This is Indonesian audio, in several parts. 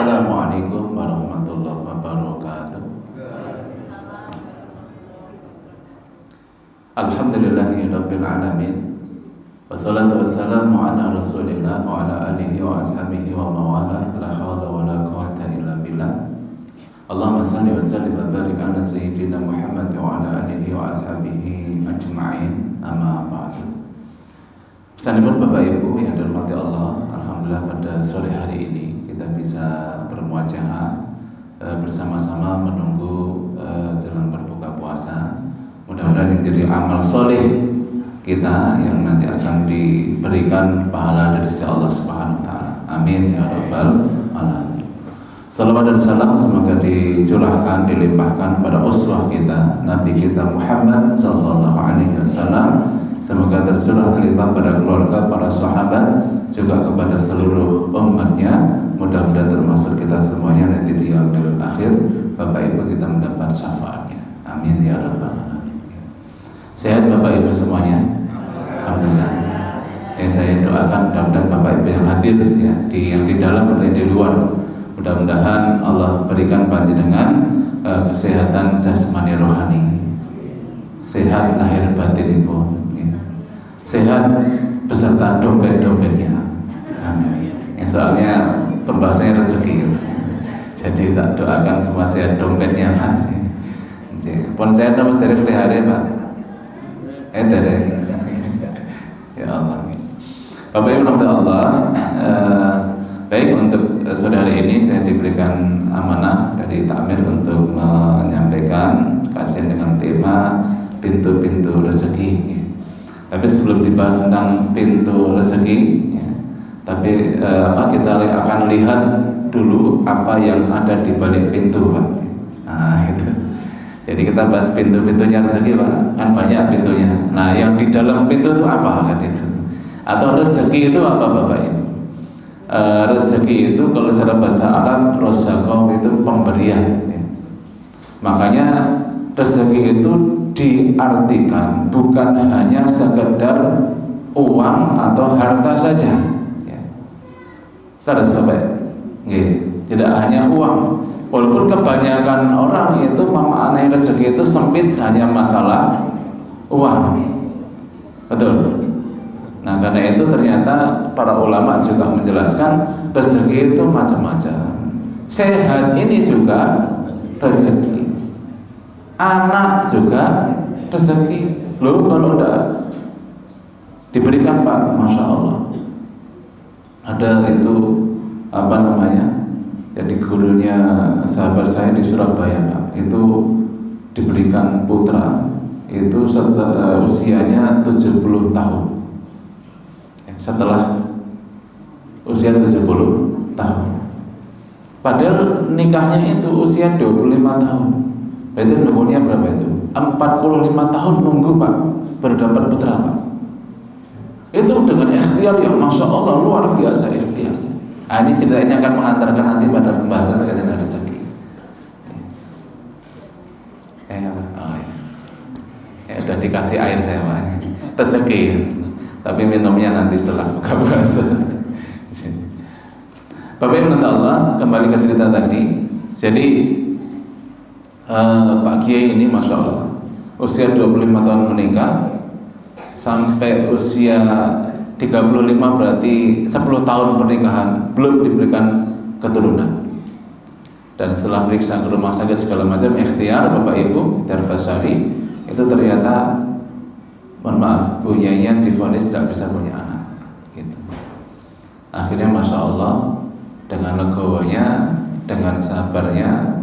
Assalamualaikum warahmatullahi wabarakatuh. Alhamdulillahirabbil alamin. Wassalatu wassalamu ala Rasulillah wa ala alihi wa ashabihi wa mawala. La haula wa la quwwata illa billah. Allahumma salli wa sallim wa barik ala sayyidina Muhammad wa ala alihi wa ashabihi ajma'in. Amma ba'du. Pesanipun Bapak Ibu yang dirahmati Allah, alhamdulillah pada sore hari ini kita bisa bermuajahah bersama-sama menunggu jelang berbuka puasa. Mudah-mudahan menjadi amal soleh kita yang nanti akan diberikan pahala dari sisi Allah Subhanahu wa taala. Amin ya rabbal alamin. Salawat dan salam semoga dicurahkan, dilimpahkan pada uswah kita, Nabi kita Muhammad sallallahu alaihi wasallam. Semoga tercurah terlimpah pada keluarga, para sahabat, juga kepada seluruh umatnya. Mudah-mudahan termasuk kita semuanya nanti di yaumil akhir, Bapak Ibu kita mendapat syafaatnya. Amin ya rabbal alamin. Sehat Bapak Ibu semuanya? Alhamdulillah. Saya doakan mudah-mudahan Bapak Ibu yang hadir ya, yang di dalam atau yang di luar, mudah-mudahan Allah berikan panjenengan kesehatan jasmani rohani, sehat lahir batin Ibu, sehat beserta dompet-dompetnya. Amin. Soalnya pembahasannya rezeki, jadi tak doakan semua sehat dompetnya Pak. Pon saya dapat dari hari Pak. Dari ya Allah. Bapak Ibu rahmat Allah. Baik, untuk sore hari ini saya diberikan amanah dari Takmir untuk menyampaikan kajian dengan tema pintu-pintu rezeki. Tapi sebelum dibahas tentang pintu rezeki, ya, tapi kita akan lihat dulu apa yang ada di balik pintu, Pak. Nah, itu. Jadi kita bahas pintu-pintunya rezeki, Pak. Kan banyak pintunya. Nah, yang di dalam pintu itu apa kan itu? Atau rezeki itu apa, Bapak Ibu? Rezeki itu kalau secara bahasa Arab rozaqah itu pemberian. Ya. Makanya rezeki itu diartikan bukan hanya sekedar uang atau harta saja. Ya. Terus Bapak, tidak hanya uang. Walaupun kebanyakan orang itu memaknai rezeki itu sempit hanya masalah uang, betul. Nah karena itu ternyata para ulama juga menjelaskan rezeki itu macam-macam. Sehat ini juga rezeki, anak juga rezeki. Loh kalau udah diberikan Pak, masya Allah. Ada itu apa namanya? Jadi gurunya sahabat saya di Surabaya Pak, itu diberikan putra itu usianya 70 tahun. Setelah usia 70 tahun. Padahal nikahnya itu usia 25 tahun. Berarti nunggunya berapa itu? 45 tahun nunggu Pak baru dapat putra Pak. Itu dengan ikhtiar yang masya Allah luar biasa ikhtiarnya. Nah, ini cerita ini akan mengantarkan nanti pada pembahasan terkait dengan rezeki. Udah dikasih air saya Pak. Rezeki. Tapi minumnya nanti setelah buka puasa. Bapak Ibu Allah, kembali ke cerita tadi. Jadi Pak Kiai ini masya Allah usia 25 tahun menikah sampai usia 35 berarti 10 tahun pernikahan belum diberikan keturunan. Dan setelah periksa ke rumah sakit segala macam ikhtiar Bapak Ibu ikhtiar basari itu ternyata mohon maaf bunyanya divonis tidak bisa punya anak gitu. Akhirnya masya Allah dengan legowonya, dengan sabarnya,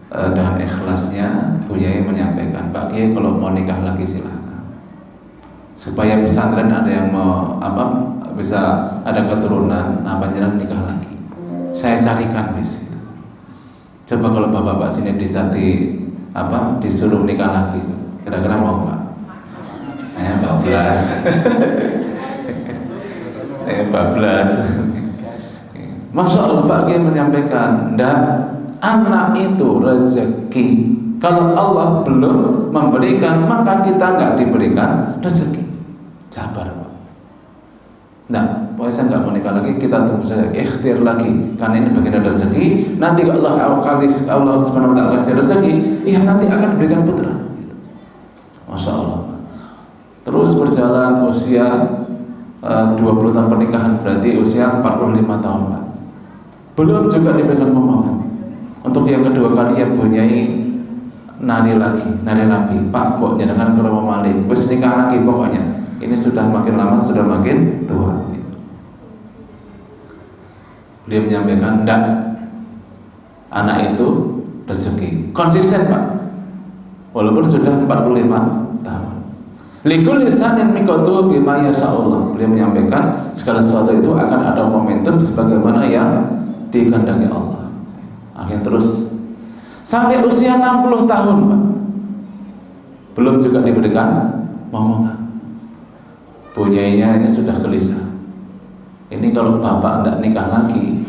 dengan ikhlasnya bunyanya menyampaikan, Pak Kiai kalau mau nikah lagi silakan, supaya pesantren ada yang mau bisa ada keturunan, panjenengan nikah lagi, saya carikan wis gitu. Coba kalau bapak-bapak sini dicari disuruh nikah lagi, kira-kira mau Pak? Bablas. Bablas. Masya Allah Pak Kiai menyampaikan, ndak, anak itu rezeki. Kalau Allah belum memberikan maka kita nggak diberikan rezeki. Sabar Pak. Nah, pokoknya saya nggak mau nikah lagi, kita tunggu saja, ikhtiar lagi, karena ini bagian dari rezeki. Nanti Allah Subhanahu Wa Taala kasih rezeki, iya nanti akan diberikan putra. Masya Allah. Terus berjalan usia 20 tahun pernikahan, berarti usia 45 tahun Pak. Belum juga diberikan momongan. Untuk yang kedua kali yang bunyai nari rapi, Pak, mbok jenengan kalau mau malih, wis nikah lagi pokoknya. Ini sudah makin lama sudah makin tua. Dia menyampaikan, enggak, anak itu rezeki. Konsisten Pak, walaupun sudah 45 tahun. Likul lisanin mikotu bima yasa'ullah. Beliau menyampaikan segala sesuatu itu akan ada momentum sebagaimana yang dikehendaki Allah. Akhirnya terus sampai usia 60 tahun Pak, belum juga diberikan momongan. Bunyainya ini sudah gelisah. Ini kalau bapak tidak nikah lagi,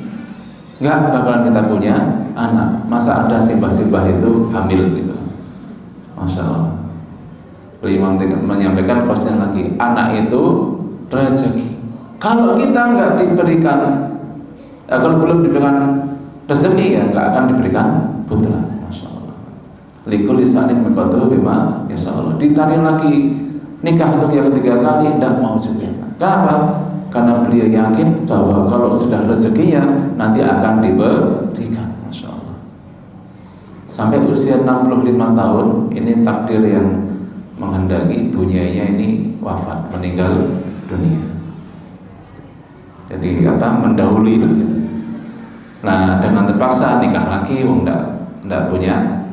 nggak bakalan kita punya anak. Masa ada simbah-simbah itu hamil gitu. Masya Allah. Imam menyampaikan kosnya lagi, anak itu rezeki. Kalau kita nggak diberikan, kalau belum diberikan rezeki ya nggak akan diberikan putra. Masya Allah. Likul lisanin mikotu bima yasa'ullah. Ditarik lagi nikah untuk yang ketiga kali, tidak mau juga. Kenapa? Karena beliau yakin bahwa kalau sudah rezekinya nanti akan diberikan. Masya Allah. Sampai usia 65 tahun, ini takdir yang menghendaki bunyainya ini wafat, meninggal dunia. Jadi mendahului lah gitu. Nah, dengan terpaksa nikah lagi, tidak punya.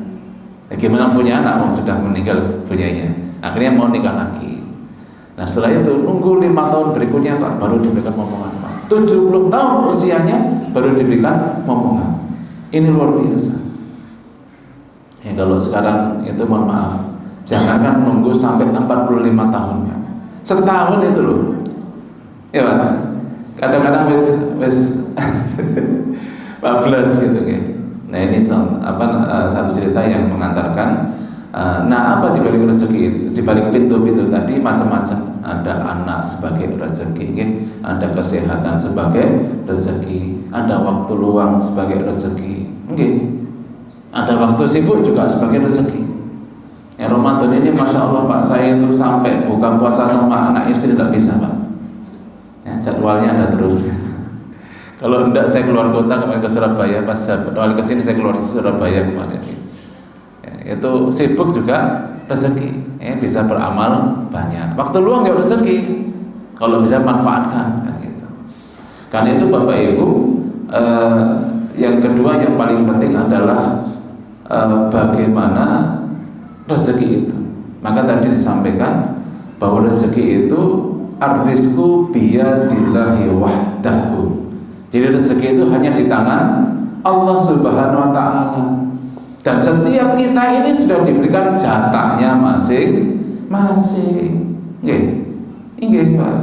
Gimana punya anak, sudah meninggal bunyainya. Akhirnya mau nikah lagi. Nah setelah itu nunggu 5 tahun berikutnya Pak, baru diberikan momongan Pak. 70 tahun usianya baru diberikan momongan. Ini luar biasa. Ya kalau sekarang itu mohon maaf, jangankan nunggu sampai 45 tahun Pak. Setahun itu loh. Ya Pak. Kadang-kadang wis 14 gitu kan. Nah ini satu cerita yang mengantarkan. Nah apa dibalik rezeki itu? Dibalik pintu-pintu tadi macam-macam. Ada anak sebagai rezeki, ada kesehatan sebagai rezeki, ada waktu luang sebagai rezeki, ada waktu sibuk juga sebagai rezeki. Ya Ramadan ini Masya Allah Pak, saya itu sampai buka puasa sama anak istri tidak bisa Pak. Ya, jadwalnya ada terus. Kalau enggak saya keluar kota kemarin ke Surabaya, pas awal kesini saya keluar Surabaya kemarin. Itu sibuk juga rezeki, bisa beramal banyak. Waktu luang ya rezeki, kalau bisa manfaatkan kan gitu. Karena itu Bapak Ibu, yang kedua yang paling penting adalah bagaimana rezeki itu. Maka tadi disampaikan bahwa rezeki itu ar-rizqu biyadillahi wahdahu. Jadi rezeki itu hanya di tangan Allah Subhanahu wa Ta'ala. Dan setiap kita ini sudah diberikan jatahnya masing-masing. Nggih, Pak.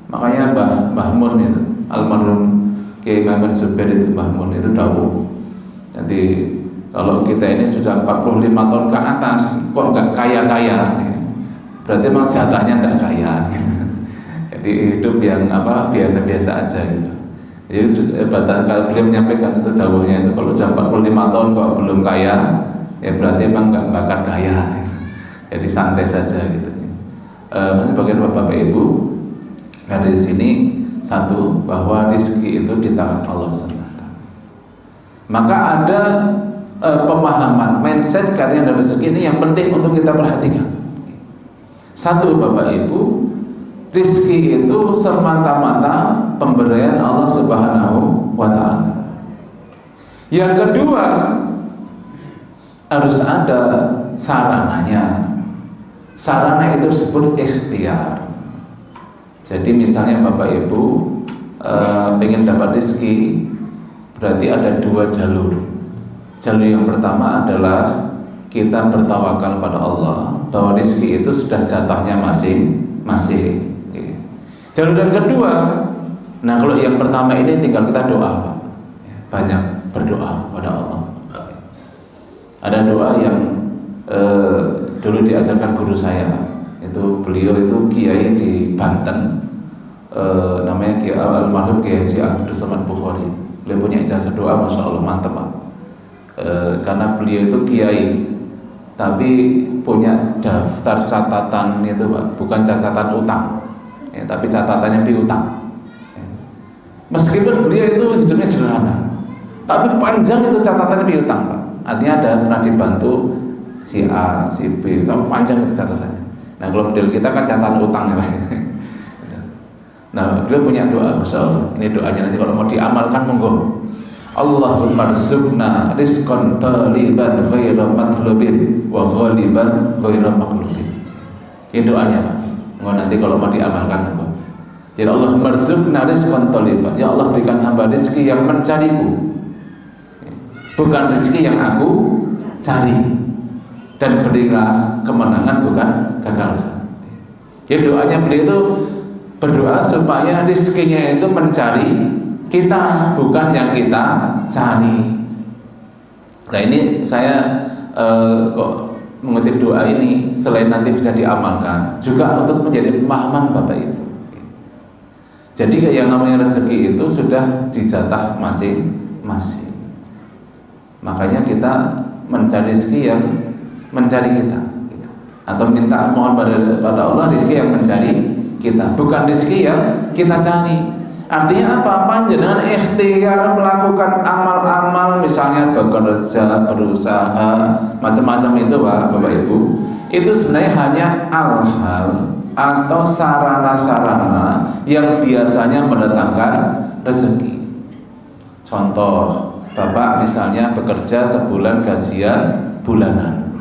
Makanya Mbah Mun itu, almarhum Kiai Maimun Zubair itu, Mbah Mun itu dawuh. Jadi kalau kita ini sudah 45 tahun ke atas kok enggak kaya-kaya, berarti memang jatahnya enggak kaya. Jadi hidup yang biasa-biasa aja gitu. Jadi kalau beliau menyampaikan itu dawuhnya itu kalau sudah 45 tahun kok belum kaya, ya berarti memang nggak bakat kaya. Gitu. Jadi santai saja gitu. Masih bagian Bapak Ibu. Nah dari sini satu bahwa rezeki itu di tangan Allah SWT. Maka ada pemahaman mindset katanya dari rezeki ini yang penting untuk kita perhatikan. Satu Bapak Ibu, rizki itu semata-mata pemberian Allah Subhanahu wa Ta'ala. Yang kedua, harus ada sarananya. Sarana itu disebut ikhtiar. Jadi misalnya Bapak Ibu pengen dapat rizki, berarti ada 2 jalur. Jalur yang pertama adalah kita bertawakal pada Allah bahwa rizki itu sudah jatahnya masing-masing. Jalur yang kedua, nah kalau yang pertama ini tinggal kita doa Pak. Banyak berdoa pada Allah. Ada doa yang dulu diajarkan guru saya Pak. Itu beliau itu kiai di Banten, namanya almarhum Kiai Haji Abdul Somad Bukhari. Beliau punya ijazah doa, masya Allah mantap Pak. Karena beliau itu kiai, tapi punya daftar catatan itu Pak, bukan catatan utang, tapi catatannya piutang. Meskipun beliau itu hidupnya sederhana, tapi panjang itu catatannya piutang Pak. Artinya ada pernah dibantu si A, si B, tapi panjang itu catatannya. Nah kalau model kita kan catatan utang ya Pak. Nah beliau punya doa, masya Allah. Ini doanya nanti kalau mau diamalkan monggo. Allahumma rizqna rizqan taliban ghaira matlubin wa ghaliban ghaira maqlubin. Ini doanya Pak. Monggo nanti kalau mau diamalkan monggo. Jadi Allahumma rizqna rizqan taliban. Ya Allah berikan hamba rezeki yang mencariku, bukan rezeki yang aku cari, dan berilah kemenangan bukan kegagalan. Jadi doanya beliau itu berdoa supaya rezekinya itu mencari kita, bukan yang kita cari. Nah ini saya kok mengutip doa ini selain nanti bisa diamalkan, juga untuk menjadi pemahaman Bapak Ibu. Jadi yang namanya rezeki itu sudah dijatah masing-masing. Makanya kita mencari rezeki yang mencari kita, gitu. Atau minta mohon pada Allah rezeki yang mencari kita, bukan rezeki yang kita cari. Artinya apa? Panjenengan ikhtiar melakukan amal-amal, misalnya bekerja, berusaha, macam-macam itu Pak, Bapak Ibu, itu sebenarnya hanya al-hal atau sarana-sarana yang biasanya mendatangkan rezeki. Contoh, Bapak misalnya bekerja sebulan gajian bulanan.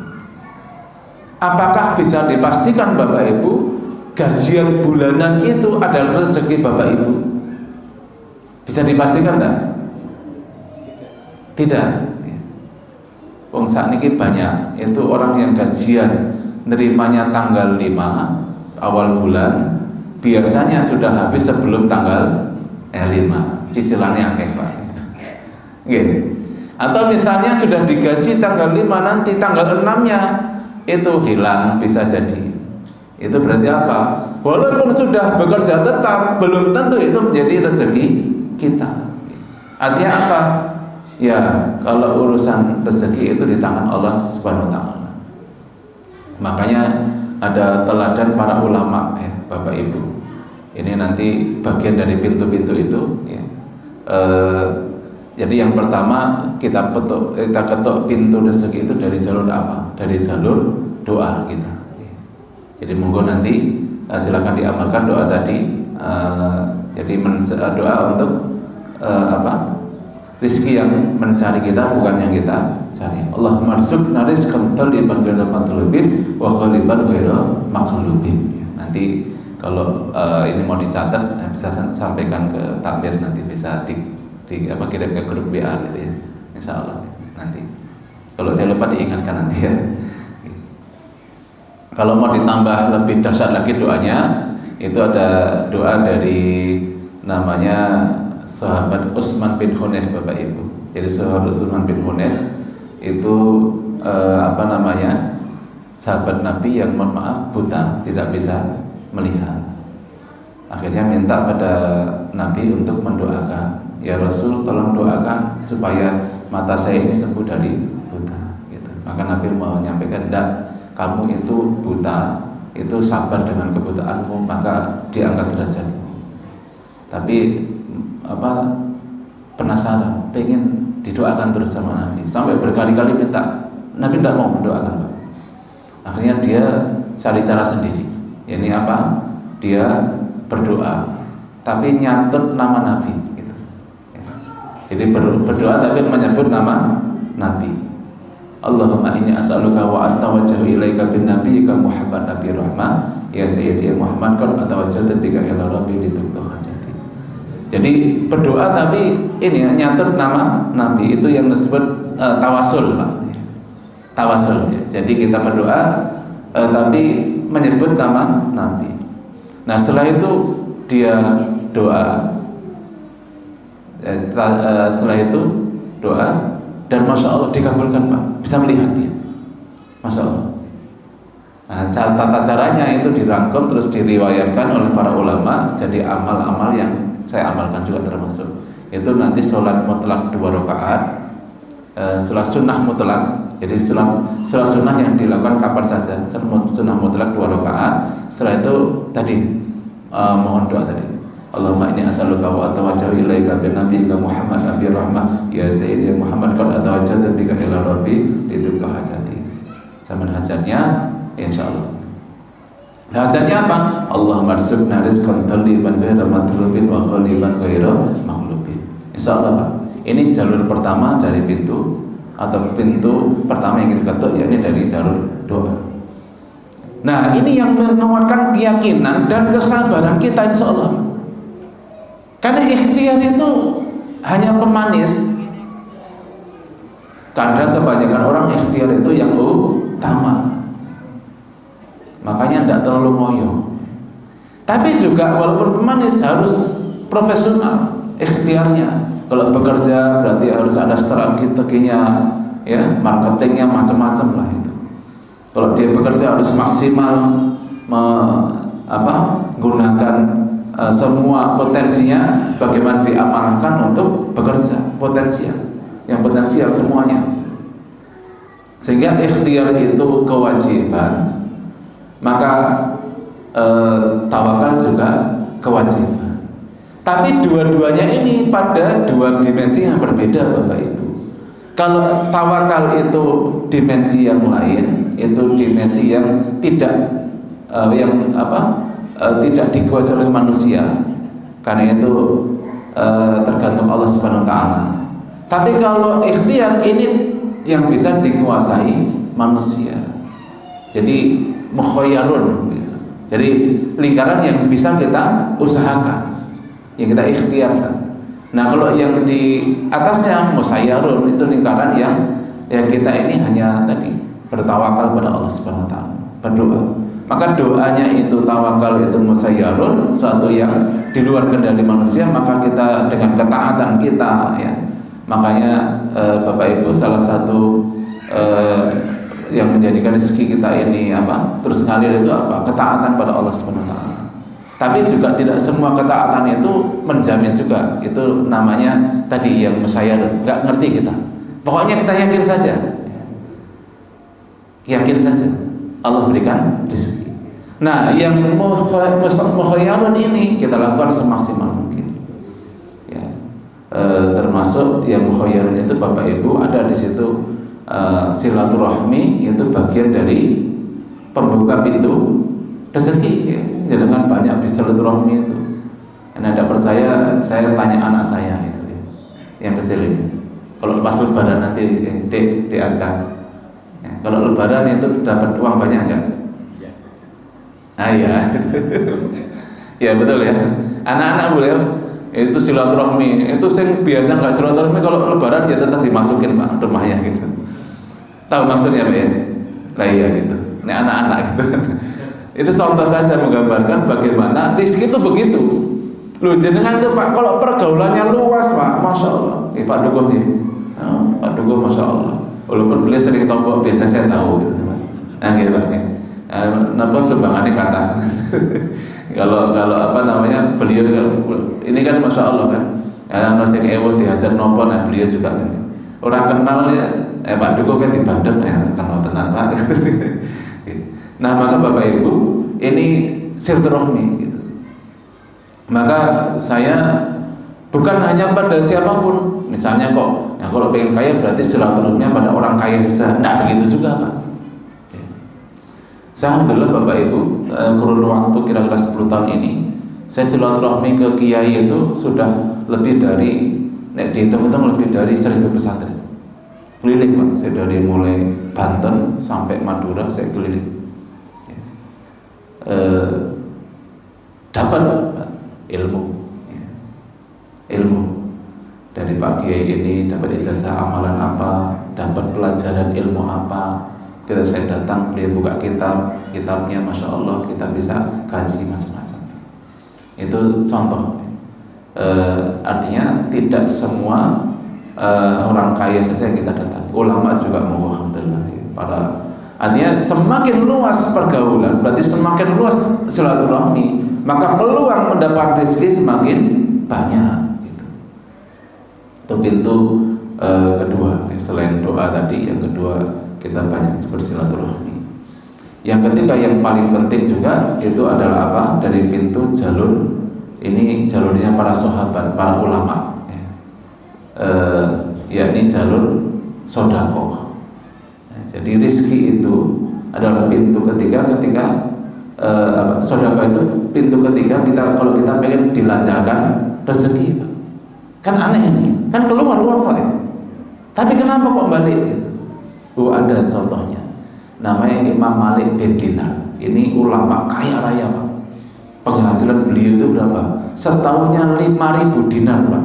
Apakah bisa dipastikan Bapak Ibu gajian bulanan itu adalah rezeki Bapak Ibu? Bisa dipastikan enggak? Tidak. Wong sakniki banyak itu orang yang gajian nerimanya tanggal 5 awal bulan, biasanya sudah habis sebelum tanggal 5. Cicilannya akeh Pak. Gitu. Atau misalnya sudah digaji tanggal 5, nanti tanggal 6-nya itu hilang, bisa jadi. Itu berarti apa? Walaupun sudah bekerja tetap, belum tentu itu menjadi rezeki kita. Artinya apa? Ya, kalau urusan rezeki itu di tangan Allah Subhanahu wa taala. Makanya ada teladan para ulama ya, Bapak Ibu. Ini nanti bagian dari pintu-pintu itu ya. Jadi yang pertama kita ketuk pintu rezeki itu dari jalur apa? Dari jalur doa kita. Jadi monggo nanti silakan diamalkan doa tadi. Jadi doa untuk rizki yang mencari kita, bukan yang kita cari. Allahumma rizqna rizqan taliban ghaira matlubin wa ghaliban ghaira maqlubin. Nanti kalau ini mau dicatat, bisa sampaikan ke takmir, nanti bisa kirim ke grup WA gitu ya. Insya Allah nanti. Kalau saya lupa diingatkan nanti ya. Kalau mau ditambah lebih dahsyat lagi doanya, itu ada doa dari namanya sahabat Utsman bin Hunayf Bapak Ibu. Jadi sahabat Utsman bin Hunayf itu sahabat Nabi yang mohon maaf buta, tidak bisa melihat. Akhirnya minta pada Nabi untuk mendoakan, ya Rasul tolong doakan supaya mata saya ini sembuh dari buta gitu. Maka Nabi menyampaikan, tidak, kamu itu buta, itu sabar dengan kebutaanmu, maka diangkat derajatmu. Tapi penasaran, pengen didoakan terus sama Nabi, sampai berkali-kali minta, Nabi tidak mau mendoakan Pak. Akhirnya dia cari cara sendiri. Ini apa? Dia berdoa, tapi nyatut nama Nabi gitu. Jadi berdoa tapi menyebut nama Nabi. Allahumma inni as'aluka wa atawajjahu ilaika bin nabiyyika Muhammad nabi rahmah ya sayyidi Muhammad qad atawajjahtu bika ila rabbi lituqta hajati. Jadi berdoa tapi ini nyatut nama Nabi, itu yang disebut tawasul Pak. Tawasul ya. Jadi kita berdoa tapi menyebut nama Nabi. Nah setelah itu dia doa, setelah itu doa, dan masya Allah dikabulkan Pak, bisa melihat dia, masya Allah. Nah, tata caranya itu dirangkum terus diriwayatkan oleh para ulama jadi amal-amal yang saya amalkan juga termasuk. Itu nanti sholat mutlak 2 rakaat, sholat sunnah mutlak. Jadi sholat sunnah yang dilakukan kapan saja, sunnah mutlak 2 rakaat. Setelah itu tadi mohon doa tadi. Allahumma inni as'aluka wa atawajjahu ilaika bi nabiyyika Muhammad nabi rahmah ya sayyidi Muhammad qad atawajjahtu bika ila rabbi lidulka hajati. Zaman hajatnya insyaallah. Hajatnya apa? Allahumma rzuqna rizqan thayyiban ghairu matlubin wa ghaliban ghairu maghlubin. Insyaallah Pak. Ini jalur pertama dari pintu atau pintu pertama yang kita ketuk, yakni dari jalur doa. Nah, ini yang menguatkan keyakinan dan kesabaran kita insyaallah. Karena ikhtiar itu hanya pemanis. Kadang kebanyakan orang ikhtiar itu yang utama. Makanya tidak terlalu ngoyo. Tapi juga walaupun pemanis harus profesional ikhtiarnya. Kalau bekerja berarti harus ada strateginya, ya, marketingnya macam-macam lah itu. Kalau dia bekerja harus maksimal gunakan semua potensinya sebagaimana diamanahkan untuk bekerja, yang potensial semuanya. Sehingga ikhtiar itu kewajiban, maka tawakal juga kewajiban. Tapi dua-duanya ini pada dua dimensi yang berbeda Bapak Ibu. Kalau tawakal itu dimensi yang lain, itu dimensi yang tidak tidak dikuasai oleh manusia. Karena itu tergantung Allah Subhanahu wa taala. Tapi kalau ikhtiar ini yang bisa dikuasai manusia. Jadi mukhayyarun gitu. Jadi lingkaran yang bisa kita usahakan, yang kita ikhtiarkan. Nah, kalau yang di atasnya musayyarun, itu lingkaran yang kita ini hanya tadi bertawakal pada Allah Subhanahu wa taala, berdoa. Maka doanya itu tawakal itu musayyarun, suatu yang di luar kendali manusia, maka kita dengan ketaatan kita, ya. Makanya Bapak Ibu, salah satu yang menjadikan rezeki kita ini terus ngalir itu ketaatan pada Allah Subhanahu wa taala. Tapi juga tidak semua ketaatan itu menjamin juga. Itu namanya tadi yang musayyarun, enggak ngerti kita. Pokoknya kita yakin saja. Yakin saja Allah berikan rezeki. Nah, yang mukhayyarun ini kita lakukan semaksimal mungkin. Ya. Termasuk yang mukhayyarun itu Bapak Ibu ada di situ silaturahmi, itu bagian dari pembuka pintu rezeki, ya. Jangan banyak di silaturahmi itu. Anda tidak percaya, saya tanya anak saya itu, ya, yang kecil ini. Kalau pas lebaran nanti di askar, ya, kalau lebaran itu dapat uang banyak enggak? Ya. Ya betul ya. Anak-anak boleh itu silaturahmi. Itu saya biasa nggak silaturahmi, kalau lebaran ya tetap dimasukin Pak rumahnya gitu. Tahu maksudnya Pak ya? Lah iya gitu. Ini anak-anak gitu. Itu contoh saja menggambarkan bagaimana rezeki itu begitu. Loh jenengan tuh Pak, kalau pergaulannya luas Pak, masya Allah. Pak Dukuh nih, Pak Dukuh masya Allah. Walaupun beliau sering tombok, biasa saya tahu gitu Pak. Nah gitu Pak. Napa sumbangannya kata. Kalau beliau ini kan masya Allah kan. Nasi ewo dihajar nopo, nah beliau juga kan. Orang kenal ya, Pak Dukuh kan di Bandung, kenal tenan Pak. Nah maka Bapak Ibu, ini silaturahmi gitu. Maka saya bukan hanya pada siapapun. Misalnya kok, kalau pengen kaya berarti silaturahminya pada orang kaya saja. Nah begitu juga Pak. Saya alhamdulillah Bapak Ibu, kurun waktu kira-kira 10 tahun ini, saya silaturahmi ke kiai itu sudah lebih dari, dihitung-hitung lebih dari 1000 pesantren. Keliling Pak, saya dari mulai Banten sampai Madura saya keliling. Dapat ilmu dari Pak Kiai ini, dapat ijazah amalan apa, dapat pelajaran ilmu apa. Kita saya datang, beliau buka kitabnya, masya Allah kita bisa kaji macam-macam. Itu contoh. Artinya tidak semua orang kaya saja yang kita datangi. Ulama juga mau alhamdulillah, para Artinya semakin luas pergaulan berarti semakin luas silaturahmi, maka peluang mendapat rezeki semakin banyak gitu. Itu pintu kedua, selain doa tadi, yang kedua kita banyak bersilaturahmi. Yang ketiga yang paling penting juga itu adalah apa? Dari pintu jalur ini, jalurnya para sahabat, para ulama, yakni jalur sedekah. Jadi rizki itu adalah pintu ketiga ketika sedekah itu pintu ketiga kita kalau kita pengen dilancarkan rezeki. Kan aneh ini, kan keluar uang Pak. Tapi kenapa kok balik gitu? Oh, ada contohnya. Namanya Imam Malik bin Dinar. Ini ulama kaya raya Pak. Penghasilan beliau itu berapa? Setahunnya 5.000 dinar Pak.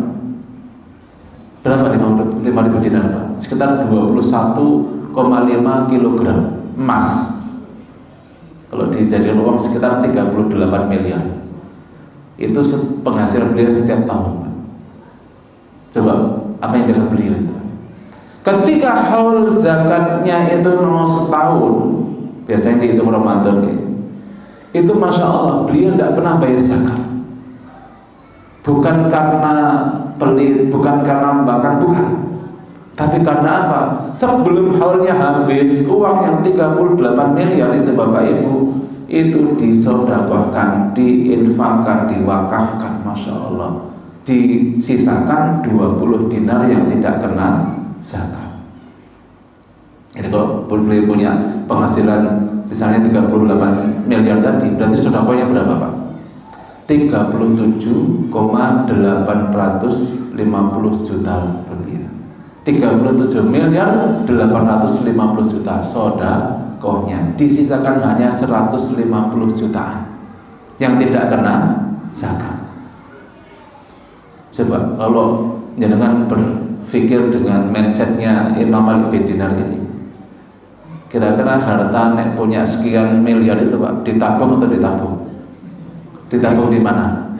Berapa 5.000 dinar Pak? Sekitar 21,5 kilogram emas. Kalau dijadikan uang sekitar 38 miliar. Itu penghasilan beliau setiap tahun Pak. Coba apa yang dengan beliau itu? Ketika haul zakatnya itu nomor setahun, biasanya dihitung Ramadan gitu. Itu Masya Allah beliau tidak pernah bayar zakat. Bukan karena pelit, bukan karena membangkang, bukan. Tapi karena apa? Sebelum haulnya habis, uang yang 38 miliar itu Bapak Ibu, itu disedekahkan, diinfakkan, diwakafkan, Masya Allah. Disisakan 20 dinar yang tidak kena zakat. Jadi kalau beliau punya penghasilan misalnya 38 miliar tadi, berarti sedekahnya berapa Pak? 37,850 juta rupiah. 37 miliar 850 juta sedekahnya, disisakan hanya 150 jutaan yang tidak kena zakat. Coba kalau jenengan berpikir dengan mindsetnya Imam Malik bin Dinar ini, kira-kira harta nek punya sekian miliar itu Pak, ditabung atau ditabung? Ditabung di mana?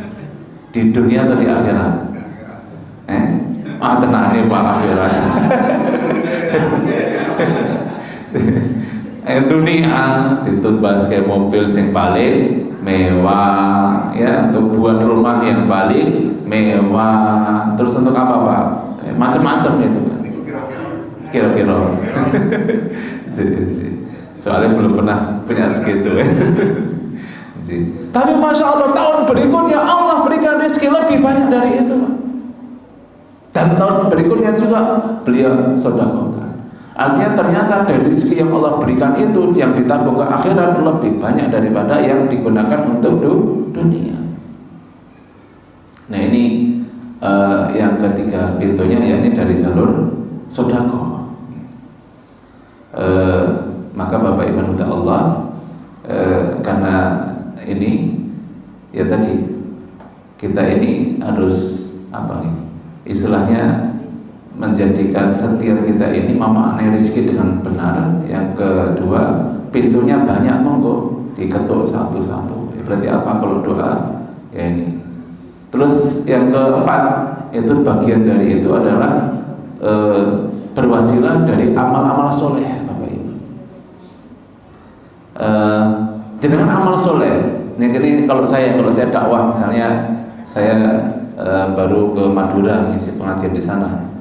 Di dunia atau di akhirat? Tenane Pak, akhirat. Dunia ditumbas kayak mobil yang paling mewah, ya, untuk buat rumah yang paling mewah. Terus untuk apa Pak? Macam-macam itu kan. Kira-kira. Soalnya belum pernah punya segitu. Tapi Masya Allah tahun berikutnya Allah berikan rezeki lebih banyak dari itu Pak. Dan tahun berikutnya juga beliau sedekahkan. Artinya ternyata dari rezeki yang Allah berikan itu yang ditabung ke akhirat lebih banyak daripada yang digunakan untuk dunia. Nah ini yang ketiga pintunya, yakni dari jalur sedekah. Maka Bapak Ibu Allah, karena ini ya tadi kita ini harus apa nih istilahnya, menjadikan setiap kita ini memaknai rezeki dengan benar. Yang kedua, pintunya banyak, monggo diketuk satu-satu. Berarti apa kalau doa? Ya ini. Terus yang keempat, itu bagian dari itu adalah berwasilah dari amal-amal soleh, Bapak Ibu. Dengan amal soleh, ini kalau saya dakwah, misalnya saya baru ke Madura ngisi pengajian di sana.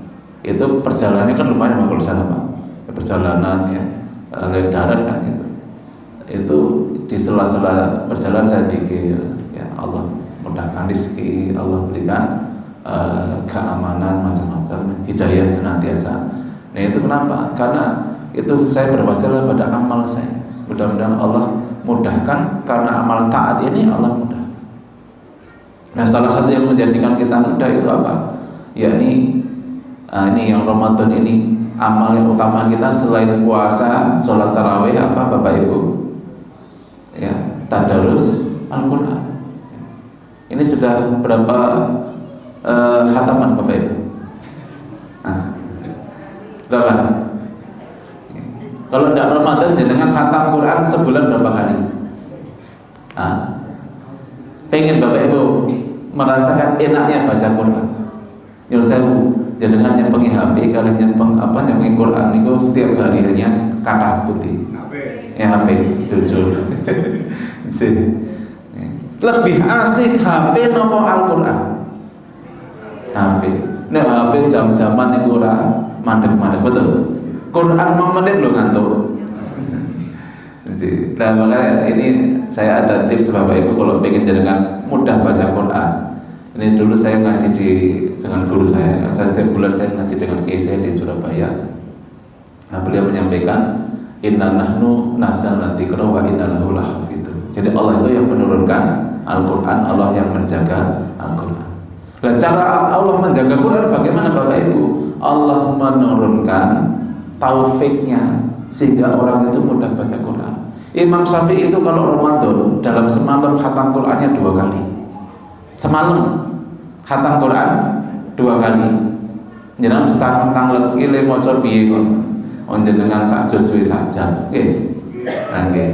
Itu perjalanannya kan lumayan kalau sana Pak, perjalanan ya lewat darat kan itu di sela-sela perjalanan saya pikir ya Allah mudahkan rezeki, Allah berikan keamanan macam-macam, hidayah senantiasa. Nah itu kenapa? Karena itu saya berwasilah pada amal saya, mudah-mudahan Allah mudahkan, karena amal taat ini Allah mudah. Nah salah satu yang menjadikan kita mudah itu apa? Yakni ini yang Ramadan ini, amal yang utama kita selain puasa, sholat tarawih apa Bapak Ibu? Ya, tadarus Al-Quran. Ini sudah berapa khataman Bapak Ibu? Berapa? Kalau tidak Ramadan dengan khatam Quran sebulan berapa kali? Pengen Bapak Ibu merasakan enaknya baca Quran. Nyuruh saya jenengan nyepengi HP kalian nyepengi Quran niku setiap hari hanya kata putih. HP jujur. Lebih asik HP nopo Al-Quran? HP. Nek HP jam-jaman niku ora mandek-mandek betul. Quran mau menit lo ngantuk. Nah makanya ini saya ada tips Bapak Ibu kalau pengen jenengan mudah baca Quran. Ini dulu saya ngaji dengan guru saya setiap bulan saya ngaji dengan kiai saya di Surabaya. Nah, beliau menyampaikan inna nahnu nazzalna dzikra wa inna lahu lahafidun. Jadi Allah itu yang menurunkan Al-Quran, Allah yang menjaga Al-Quran. Nah, cara Allah menjaga Quran bagaimana Bapak Ibu? Allah menurunkan taufiknya sehingga orang itu mudah baca Quran. Imam Syafi'i itu kalau Ramadan dalam semalam khatam Qurannya 2 kali. Semalam khatam Quran 2 kali. Jenengan tanglet iki le maca piye kok? Jenengan sak juz wis sak jam. Nggih. Nggih.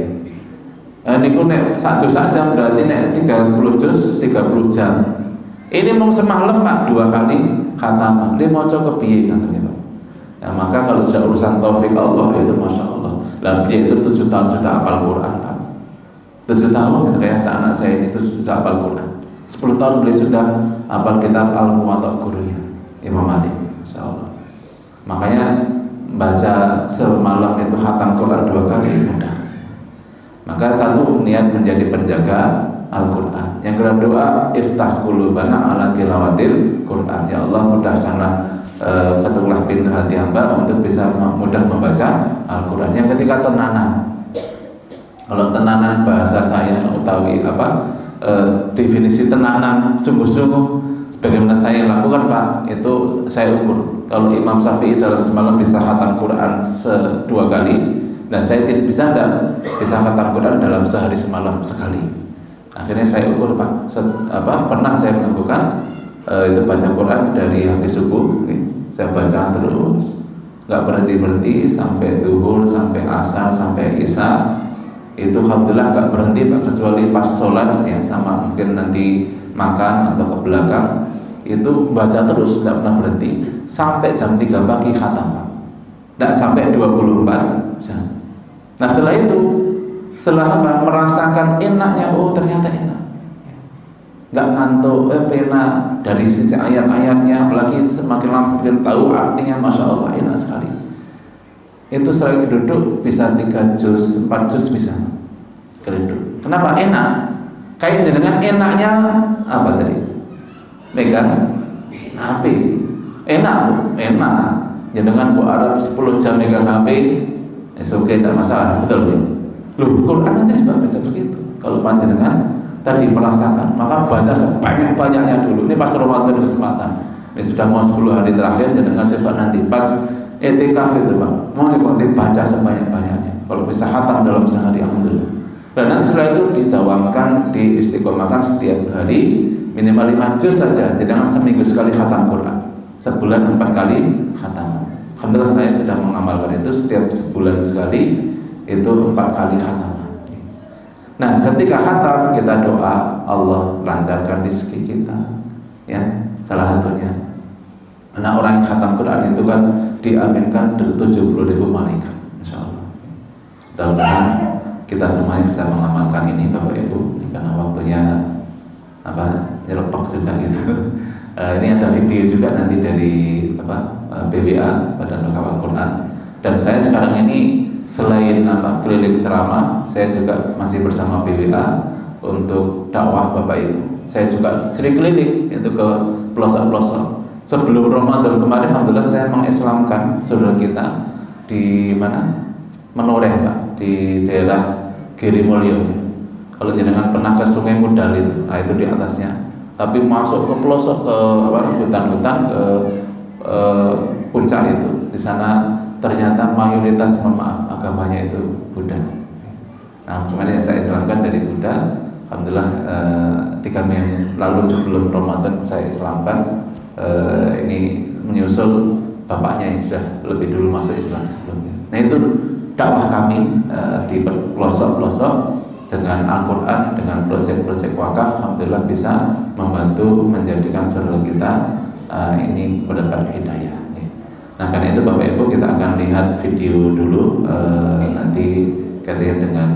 Niku nek sak juz sak jam berarti nek 30 juz 30 jam. Ini mau semalam Pak 2 kali khatam. Le maca kepiye katanya Pak. Nah, maka kalau sudah urusan taufik Allah itu Masya Allah. Lah dia itu 7 tahun sudah hafal Quran Pak. 7 tahun gitu, kayak anak saya ini 7 sudah hafal Quran. 10 tahun beliau sudah hafal kitab Al-Muwatta gurunya Imam Malik, Insya Allah. Makanya baca semalam itu khatam Quran 2 kali mudah. Maka satu niat menjadi penjaga Al-Quran. Yang kedua doa iftah qulubana ala tilawatil Quran. Ya Allah mudahkanlah ketuklah pintu hati hamba untuk bisa mudah membaca Al-Quran. Yang ketiga tenanan. Kalau tenanan bahasa saya utawi definisi tenanan sungguh-sungguh sebagaimana saya lakukan Pak, itu saya ukur. Kalau Imam Syafi'i dalam semalam bisa khatam Quran 2 kali, nah saya tidak bisa bisa khatam Quran dalam sehari semalam sekali. Akhirnya saya ukur Pak, pernah saya melakukan itu baca Quran dari habis subuh, saya baca terus, nggak berhenti sampai duhur, sampai asar, sampai isya. Itu alhamdulillah nggak berhenti Pak, kecuali pas sholat ya, sama mungkin nanti makan atau ke belakang itu baca terus, tidak pernah berhenti sampai jam 3 pagi khatam Pak, tidak sampai 24 jam. Nah setelah merasakan enaknya, oh ternyata enak, nggak ngantuk, pena dari sisi ayat-ayatnya, apalagi semakin lama semakin tahu artinya, Masya Allah enak sekali. Itu selain duduk bisa 3 juz, 4 juz bisa duduk. Kenapa? Enak. Kayak dengan enaknya apa tadi? Megang HP. Enak Bu, enak. Dengan Bu Arab 10 jam megang HP, oke, tidak masalah, betul ya? Loh, Quran nanti juga bisa begitu. Kalau panjenengan tadi merasakan, maka baca sebanyak-banyaknya dulu. Ini pas Ramadan kesempatan. Ini sudah mau 10 hari terakhir, jangan coba nanti pas etikaf itu Pak, mau dibaca sebanyak-banyaknya. Kalau bisa khatam dalam sehari, alhamdulillah. Dan nanti setelah itu didawamkan, diistiqomahkan setiap hari minimal 5 juz saja. Jangan seminggu sekali khatam Quran, sebulan 4 kali khatam. Alhamdulillah saya sudah mengamalkan itu, setiap sebulan sekali itu 4 kali khatam. Nah, ketika khatam kita doa Allah lancarkan rezeki kita, ya salah satunya. Nah, orang yang khatam Quran itu kan diaminkan dari 70.000 malaikat, Insya Allah. Mudah-mudahan kita semuanya bisa mengamalkan ini Bapak Ibu, karena waktunya nyerepok juga gitu. Ini ada video juga nanti dari BWA Badan Wakaf Al-Quran. Dan saya sekarang ini selain keliling ceramah, saya juga masih bersama BWA untuk dakwah Bapak Ibu. Saya juga sering keliling itu ke pelosok-pelosok. Sebelum Ramadan kemarin, alhamdulillah saya mengislamkan saudara kita di mana? Menoreh Pak, di daerah Girimulyo. Kalau jenengan pernah ke Sungai Mudal itu, itu di atasnya. Tapi masuk ke pelosok, ke hutan-hutan, ke puncak itu, di sana ternyata mayoritas agamanya itu Buddha. Nah, kemarin saya islamkan dari Buddha, alhamdulillah 3 minggu lalu sebelum Ramadan saya islamkan. Ini menyusul bapaknya yang sudah lebih dulu masuk Islam sebelumnya. Nah itu dakwah kami di pelosok-pelosok dengan Al-Quran, dengan proyek-proyek wakaf, alhamdulillah bisa membantu menjadikan saudara kita ini mendapat hidayah. Nah karena itu Bapak Ibu kita akan lihat video dulu, nanti kaitannya dengan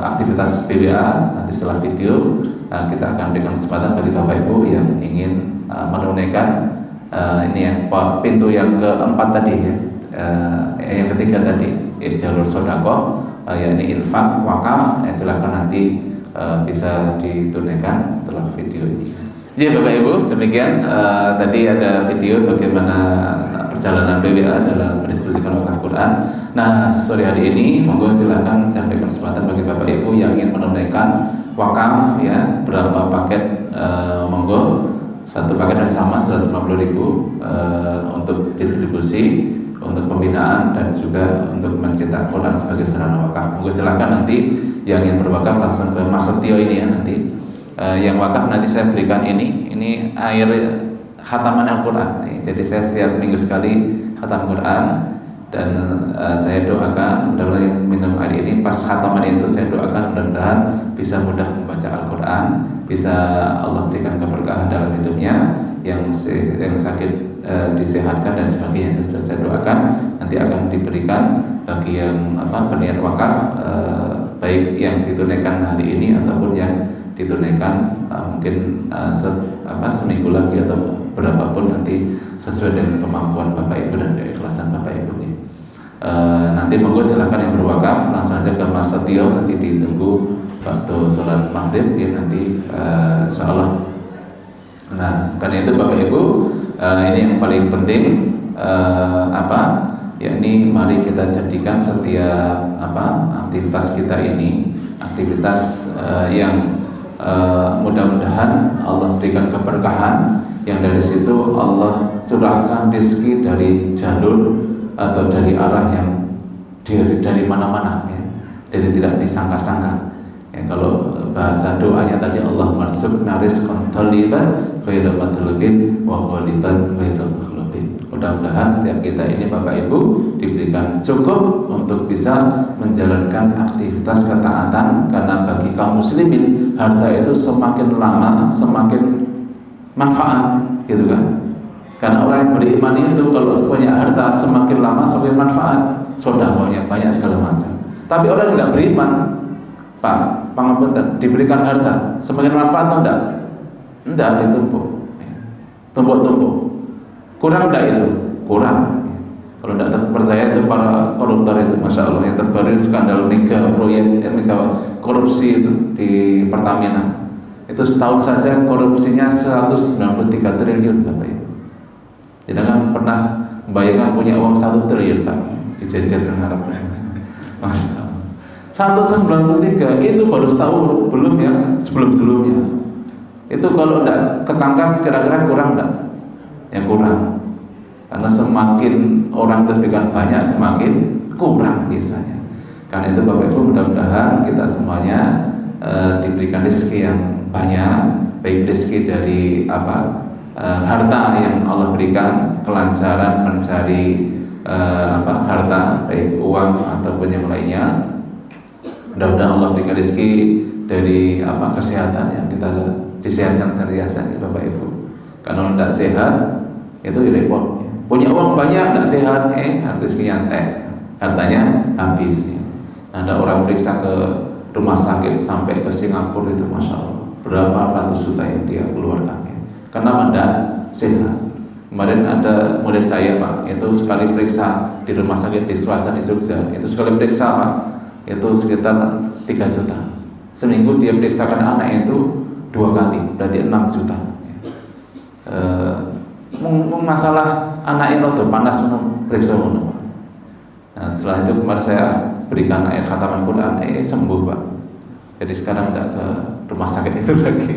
aktivitas BWA. Nanti setelah video kita akan berikan kesempatan bagi Bapak Ibu yang ingin menunaikan ini yang pintu yang keempat tadi ya, yang ketiga tadi jalur sedekah, yakni infak, wakaf. Silakan nanti bisa ditunaikan setelah video ini. Jadi Bapak Ibu, demikian tadi ada video bagaimana perjalanan BWA dalam mendistribusikan wakaf Quran. Nah sore hari ini monggo silakan saya berikan kesempatan bagi Bapak Ibu yang ingin menunaikan wakaf ya, berapa paket, monggo. Satu paketnya sama 150.000 untuk distribusi, untuk pembinaan dan juga untuk mencetak Quran sebagai sarana wakaf. Monggo silakan nanti yang ingin berwakaf langsung ke Mas Setio ini ya nanti. Yang wakaf nanti saya berikan ini air khataman Al-Quran. Jadi saya setiap minggu sekali khatam Quran dan saya doakan mudah-mudahan yang minum air ini pas khataman itu saya doakan mudah-mudahan bisa mudah membaca Al-Quran, bisa Allah berikan keberkahan dalam hidupnya, yang sakit disehatkan dan sebagainya. Sudah saya doakan nanti akan diberikan bagi yang berniat wakaf, baik yang ditunaikan hari ini ataupun yang ditunaikan mungkin seminggu lagi atau berapapun nanti sesuai dengan kemampuan Bapak Ibu dan keikhlasan Bapak Ibu ini. Nanti monggo silakan yang berwakaf langsung aja ke Mas Setio, nanti ditunggu waktu sholat maghrib ya nanti insyaallah. Nah karena itu Bapak Ibu, ini yang paling penting yakni mari kita jadikan setiap aktivitas kita ini aktivitas yang mudah-mudahan Allah berikan keberkahan, yang dari situ Allah curahkan rezeki dari jalur atau dari arah yang dari mana-mana ya, dari tidak disangka-sangka ya. Kalau bahasa doanya tadi Allah marsubna rizqan thaliban ghairu matlubin wa ghaliban ghairu maghlubin. Mudah-mudahan setiap kita ini Bapak Ibu diberikan cukup untuk bisa menjalankan aktivitas ketaatan, karena bagi kaum muslimin harta itu semakin lama semakin manfaat gitu kan. Karena orang yang beriman itu kalau punya harta semakin lama semakin manfaat, sedekahnya banyak segala macam. Tapi orang yang tidak beriman, Pak, pangapunten, diberikan harta semakin manfaat atau enggak? Enggak, ditumpuk. Tumpuk-tumpuk. Kurang enggak itu? Kurang. Kalau enggak terpercaya itu para koruptor itu, Masya Allah, yang terbaru skandal mega proyek, mega korupsi itu di Pertamina. Itu setahun saja korupsinya 193 triliun Bapak Ibu. Jadi kan pernah membayangkan punya uang 1 triliun Pak, dijejer dengan harapnya. Masya Allah. 193 itu baru setahun, belum yang sebelum-sebelumnya. Itu kalau enggak ketangkap kira-kira kurang enggak? Ya kurang. Karena semakin orang diberikan banyak semakin kurang biasanya. Karena itu Bapak Ibu mudah-mudahan kita semuanya diberikan rezeki yang banyak, baik rezeki dari harta yang Allah berikan, kelancaran mencari harta, baik uang ataupun yang lainnya. Mudah-mudahan Allah berikan rezeki dari kesehatan yang kita disehatkan senantiasa ya Bapak Ibu. Karena tidak sehat itu repot. Punya uang banyak tidak sehat, rezekinya entek, hartanya habis. Ada orang periksa ke rumah sakit sampai ke Singapura itu Masya Allah berapa ratus juta yang dia keluarkan. Kenapa tidak sehat? Kemarin ada murid saya Pak, itu sekali periksa di rumah sakit di swasta di Jogja, itu sekali periksa Pak, itu sekitar 3 juta. Seminggu dia periksakan anak itu 2 kali, berarti 6 juta. Masalah anaknya rodo panas periksa. Nah setelah itu kemarin saya berikan air khataman Quran, sembuh Pak. Jadi sekarang tidak ke rumah sakit itu lagi.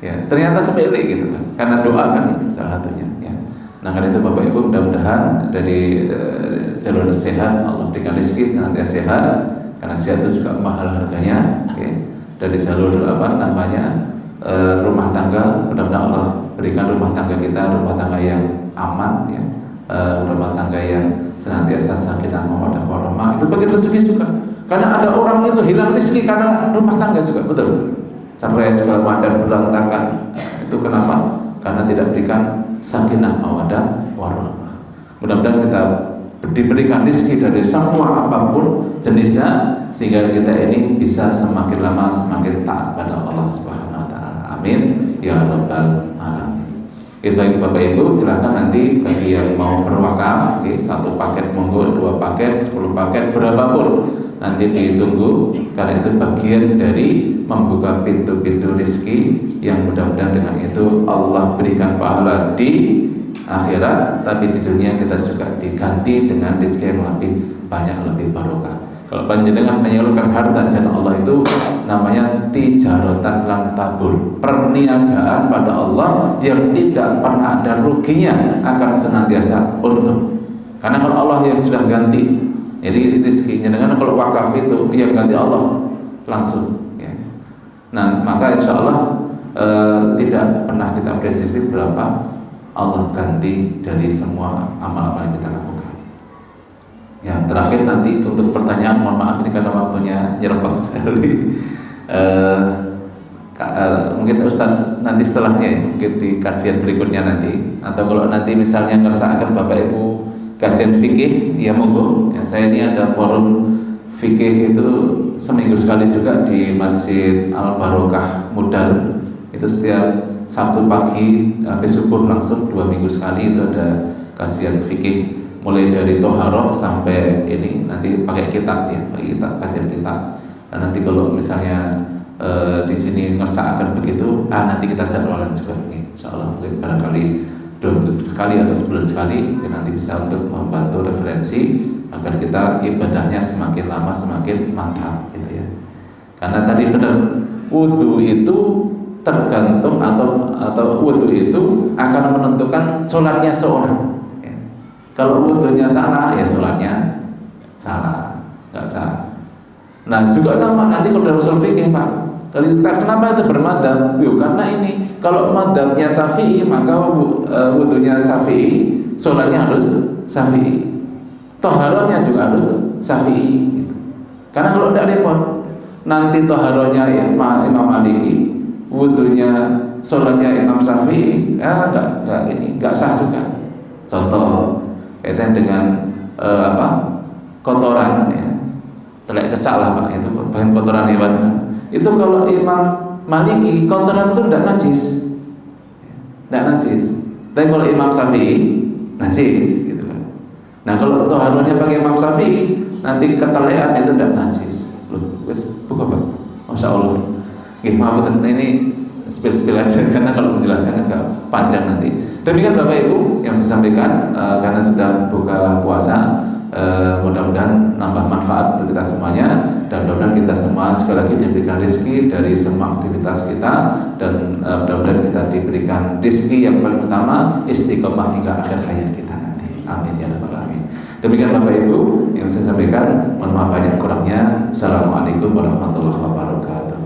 Ya, ternyata sepele gitu kan, karena doa kan itu salah satunya. Ya. Nah karena itu Bapak Ibu mudah-mudahan dari jalur sehat Allah berikan rezeki senantiasa sehat, karena sehat itu juga mahal harganya. Okay. Dari jalur rumah tangga, mudah-mudahan Allah berikan rumah tangga kita rumah tangga yang aman, ya. Rumah tangga yang senantiasa sakinah mawaddah warahmah. Itu bagi rezeki juga. Karena ada orang itu hilang rezeki karena rumah tangga juga, betul. Sampai segala macam berantakan. Itu kenapa? karena tidak berikan sakinah, mawaddah, warahmah. Mudah-mudahan kita diberikan rezeki dari semua apapun jenisnya, sehingga kita ini bisa semakin lama semakin taat pada Allah Subhanahu wa taala. Amin ya rabbal alamin. Bagi Bapak Ibu silakan nanti bagi yang mau berwakaf, satu paket monggo, 2 paket, 10 paket, berapapun nanti ditunggu, karena itu bagian dari membuka pintu-pintu rezeki yang mudah-mudahan dengan itu Allah berikan pahala di akhirat, tapi di dunia kita juga diganti dengan rezeki yang lebih banyak, lebih barokah. Kalau panjenengan menyalurkan harta jalan Allah itu namanya tijaratan lan tabur, perniagaan pada Allah yang tidak pernah ada ruginya, akan senantiasa untung. Karena kalau Allah yang sudah ganti, jadi rezekinya, dengan kalau wakaf itu yang ganti Allah langsung ya. Nah maka insya Allah tidak pernah kita prediksi berapa Allah ganti dari semua amal-amal yang kita lakukan. Yang terakhir nanti untuk pertanyaan, mohon maaf ini karena waktunya nyerempet sekali. Mungkin Ustaz nanti setelahnya ya, mungkin di kajian berikutnya nanti, atau kalau nanti misalnya ngerasa Bapak Ibu kajian fikih, ya monggo. Ya, saya ini ada forum fikih itu seminggu sekali juga di Masjid Al Barokah Mudal. Itu setiap Sabtu pagi habis subuh langsung 2 minggu sekali itu ada kajian fikih, mulai dari toharoh sampai ini nanti pakai kitab ya, pakai kitab, kajian kitab. Dan nanti kalau misalnya di sini ngerasa akan begitu, nanti kita jadwalan juga nih, insyaallah mungkin barangkali 2 minggu sekali atau sebulan sekali, nanti bisa untuk membantu referensi agar kita ibadahnya semakin lama semakin mantap gitu ya. Karena tadi benar, wudu itu tergantung atau wudu itu akan menentukan sholatnya seorang. Kalau wudunya salah, ya sholatnya salah, nggak sah. Nah juga sama nanti kalau dalam usul fikih Pak, kenapa itu bermadzhab? Karena ini kalau madzhabnya Syafi'i, maka wudunya Syafi'i, sholatnya harus Syafi'i, toharohnya juga harus Syafi'i gitu. Karena kalau tidak repot, nanti toharohnya ya, Imam Maliki, wudunya sholatnya Imam Syafi'i, nggak sah juga. Contoh kaitan dengan kotoran ya, telek cecak lah Pak, itu bahan kotoran hewan kan. Itu kalau Imam Maliki kotoran itu tidak najis, tapi kalau Imam Syafi'i najis gitu kan. Nah kalau toharohnya pakai Imam Syafi'i, nanti ketelean itu tidak najis. Loh, wes buka Pak, masya Allah. Maaf ini spill aja karena kalau menjelaskan agak panjang nanti. Demikian Bapak Ibu yang saya sampaikan, karena sudah buka puasa, mudah-mudahan nambah manfaat untuk kita semuanya, dan mudah-mudahan kita semua sekali lagi diberikan rezeki dari semua aktivitas kita, dan mudah-mudahan kita diberikan rezeki yang paling utama istiqomah hingga akhir hayat kita nanti. Amin ya rabbal alamin. Demikian Bapak Ibu yang saya sampaikan, mohon maaf banyak kurangnya. Assalamualaikum warahmatullahi wabarakatuh.